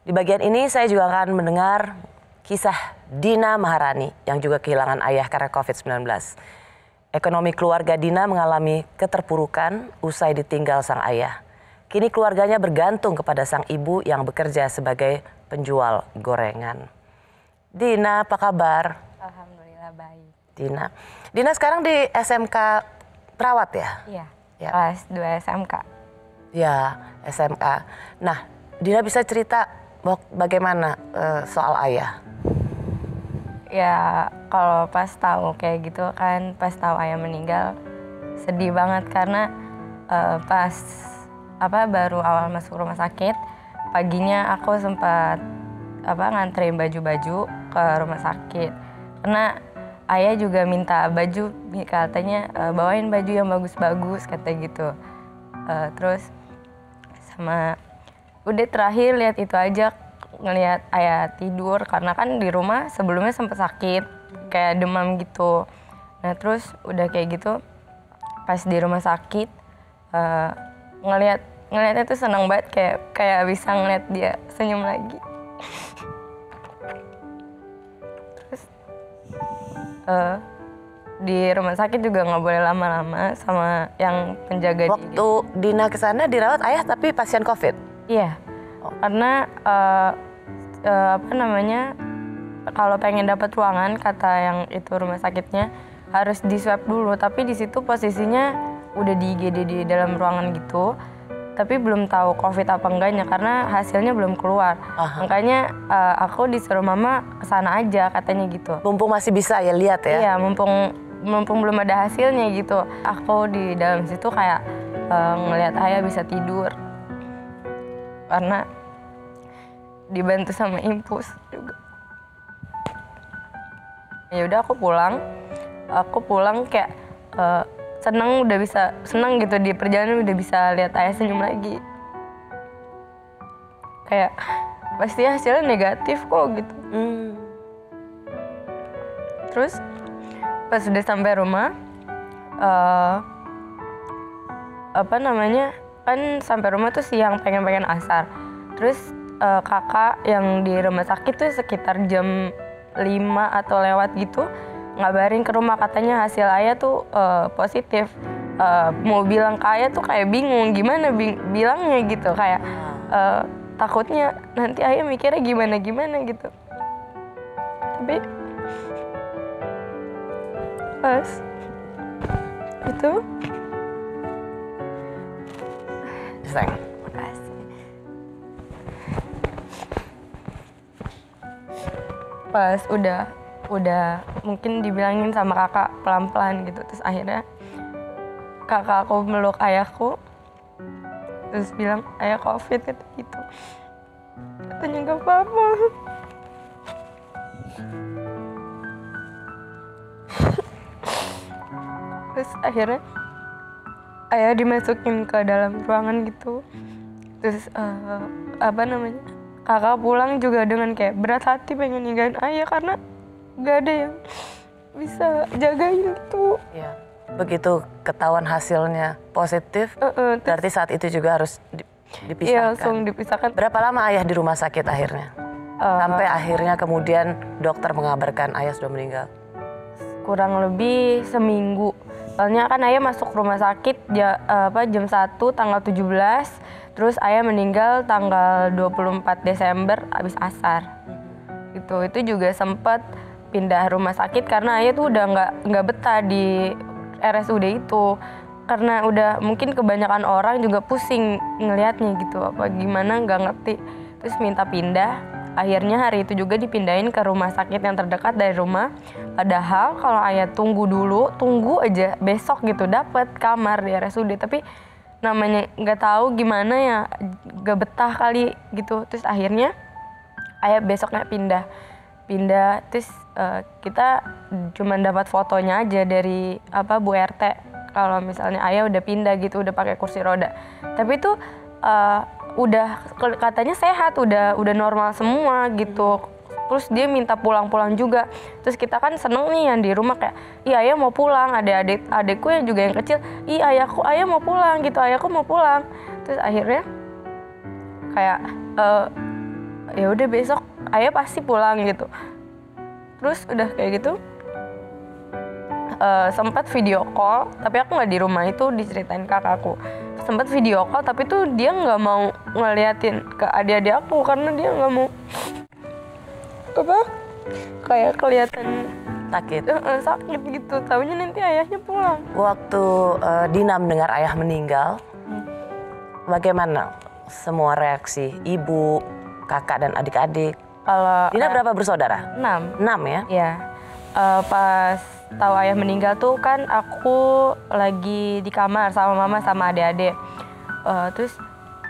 Di bagian ini saya juga akan mendengar kisah Dina Maharani yang juga kehilangan ayah karena COVID-19. Ekonomi keluarga Dina mengalami keterpurukan usai ditinggal sang ayah. Kini keluarganya bergantung kepada sang ibu yang bekerja sebagai penjual gorengan. Dina, apa kabar? Alhamdulillah baik. Dina sekarang di SMK Perawat ya? Iya, Ya. kelas 2 SMK. Ya, SMK. Nah, Dina bisa cerita bagaimana soal ayah? Ya kalau pas tahu kayak gitu kan, pas tahu ayah meninggal sedih banget karena pas baru awal masuk rumah sakit, paginya aku sempat nganterin baju-baju ke rumah sakit karena ayah juga minta baju, katanya bawain baju yang bagus-bagus kata gitu. Terus sama udah terakhir lihat itu aja, ngelihat ayah tidur karena kan di rumah sebelumnya sempat sakit kayak demam gitu. Nah terus udah kayak gitu pas di rumah sakit ngelihatnya tuh senang banget, kayak bisa ngeliat dia senyum lagi. Terus di rumah sakit juga nggak boleh lama-lama sama yang penjaga. Waktu Dina kesana dirawat ayah tapi pasien COVID? Iya, karena kalau pengen dapat ruangan, kata yang itu rumah sakitnya harus di swab dulu, tapi di situ posisinya udah di IGD di dalam ruangan gitu, tapi belum tahu COVID apa enggaknya karena hasilnya belum keluar. Makanya aku disuruh mama kesana aja katanya gitu. Mumpung masih bisa ya lihat ya? Iya, mumpung belum ada hasilnya gitu. Aku di dalam situ kayak ngelihat ayah bisa tidur karena dibantu sama infus juga. Ya udah aku pulang kayak seneng gitu, di perjalanan udah bisa lihat ayah senyum lagi. Kayak pasti hasilnya negatif kok gitu. Terus pas udah sampai rumah kan sampai rumah tuh siang, pengen asar. Terus kakak yang di rumah sakit tuh sekitar jam 5 atau lewat gitu ngabarin ke rumah, katanya hasil ayah tuh positif. Mau bilang ke ayah tuh kayak bingung gimana bilangnya gitu, kayak takutnya nanti ayah mikirnya gimana gitu. Tapi pas itu pas udah mungkin dibilangin sama kakak pelan-pelan gitu, terus akhirnya kakak aku meluk ayahku terus bilang ayah COVID gitu. Katanya gak apa-apa. Terus akhirnya ayah dimasukin ke dalam ruangan gitu. Terus kakak pulang juga dengan kayak berat hati pengen ninggalin ayah karena gak ada yang bisa jagain gitu. Iya. Begitu ketahuan hasilnya positif, berarti saat itu juga harus dipisahkan. Iya, langsung dipisahkan. Berapa lama ayah di rumah sakit akhirnya? Sampai akhirnya kemudian dokter mengabarkan ayah sudah meninggal. Kurang lebih seminggu. Soalnya kan ayah masuk rumah sakit jam 1 tanggal 17. Terus ayah meninggal tanggal 24 Desember habis asar. Itu juga sempat pindah rumah sakit karena ayah tuh udah nggak betah di RSUD itu. Karena udah mungkin kebanyakan orang juga pusing ngelihatnya gitu, apa gimana nggak ngerti. Terus minta pindah. Akhirnya hari itu juga dipindahin ke rumah sakit yang terdekat dari rumah. Padahal kalau ayah tunggu aja besok gitu dapat kamar di RSUD, tapi namanya nggak tahu gimana ya, nggak betah kali gitu. Terus akhirnya ayah besoknya pindah. Terus kita cuma dapat fotonya aja dari Bu RT kalau misalnya ayah udah pindah gitu, udah pakai kursi roda. Tapi itu udah katanya sehat, udah normal semua gitu. Terus dia minta pulang juga. Terus kita kan seneng nih yang di rumah kayak, iya ayah mau pulang. Ada adekku yang juga yang kecil, iya ayah mau pulang gitu, ayahku mau pulang. Terus akhirnya kayak ya udah besok ayah pasti pulang gitu. Terus udah kayak gitu sempat video call, tapi aku nggak di rumah, itu diceritain kakakku. Sempat video call tapi tuh dia nggak mau ngeliatin ke adik-adik aku karena dia nggak mau apa kayak kelihatan Sakit. sakit gitu. Taunya nanti ayahnya pulang. Waktu Dina mendengar ayah meninggal, bagaimana semua reaksi ibu, kakak dan adik-adik? Kalau Dina berapa bersaudara? 6. 6 ya? Ya, pas tahu ayah meninggal tuh kan aku lagi di kamar sama mama sama adik-adik. Terus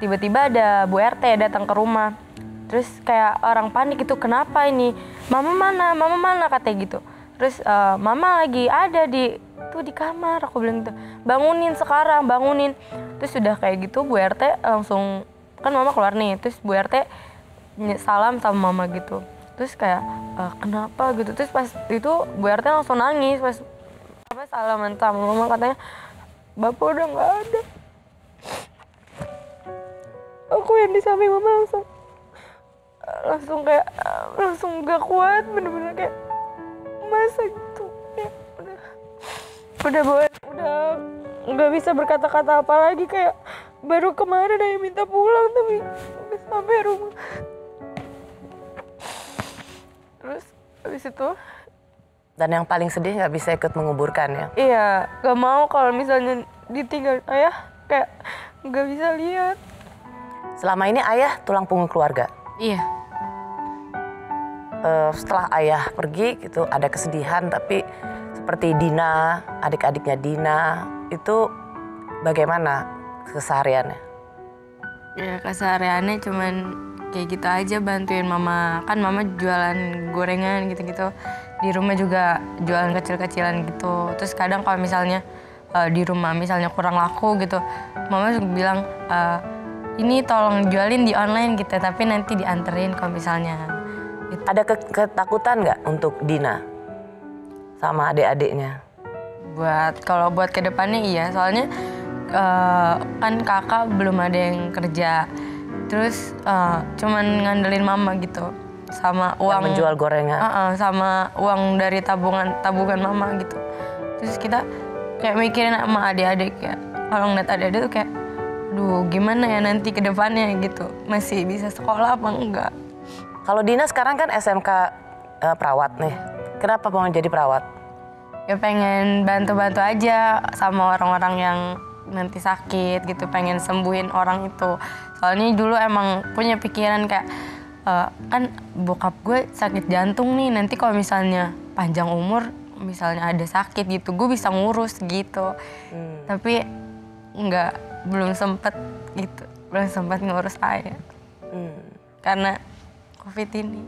tiba-tiba ada Bu RT datang ke rumah. Terus kayak orang panik gitu, kenapa ini? Mama mana katanya gitu. Terus mama lagi ada di kamar, aku bilang gitu. Bangunin sekarang, bangunin. Terus udah kayak gitu Bu RT langsung, kan mama keluar nih. Terus Bu RT salam sama mama gitu. Terus kayak kenapa gitu. Terus pas itu Bu RT langsung nangis pas salaman sama mama, katanya bapak udah nggak ada. Aku yang di samping mama langsung kayak langsung gak kuat, bener-bener kayak masa gitu ya, udah nggak bisa berkata-kata apa lagi, kayak baru kemarin ayah minta pulang tapi udah sampai rumah. Terus habis itu Dan yang paling sedih nggak bisa ikut menguburkan ya? iya, gak mau kalau misalnya ditinggal ayah, kayak nggak bisa lihat. Selama ini ayah tulang punggung keluarga. Iya. Setelah ayah pergi gitu ada kesedihan, tapi seperti Dina, adik-adiknya Dina, itu bagaimana kesehariannya? Ya kesehariannya cuman kayak gitu aja, bantuin mama. Kan mama jualan gorengan gitu-gitu. Di rumah juga jualan kecil-kecilan gitu. Terus kadang kalau misalnya di rumah misalnya kurang laku gitu, mama juga bilang ini tolong jualin di online gitu, tapi nanti dianterin kalau misalnya gitu. Ada ketakutan nggak untuk Dina sama adik-adiknya? Kalau buat kedepannya iya, soalnya kan kakak belum ada yang kerja, terus cuman ngandelin mama gitu sama uang Yang menjual gorengan. sama uang dari tabungan mama gitu. Terus kita kayak mikirin sama adik-adik ya, kalau ngeliat adik-adik tuh kayak duh gimana ya nanti kedepannya gitu, masih bisa sekolah apa enggak. Kalau Dina sekarang kan SMK perawat nih, kenapa mau jadi perawat? Ya pengen bantu-bantu aja sama orang-orang yang nanti sakit gitu, pengen sembuhin orang itu. Soalnya dulu emang punya pikiran kayak kan bokap gue sakit jantung nih, nanti kalau misalnya panjang umur misalnya ada sakit gitu, gue bisa ngurus gitu. Tapi belum sempet gitu, belum sempat ngurus ayah karena COVID ini.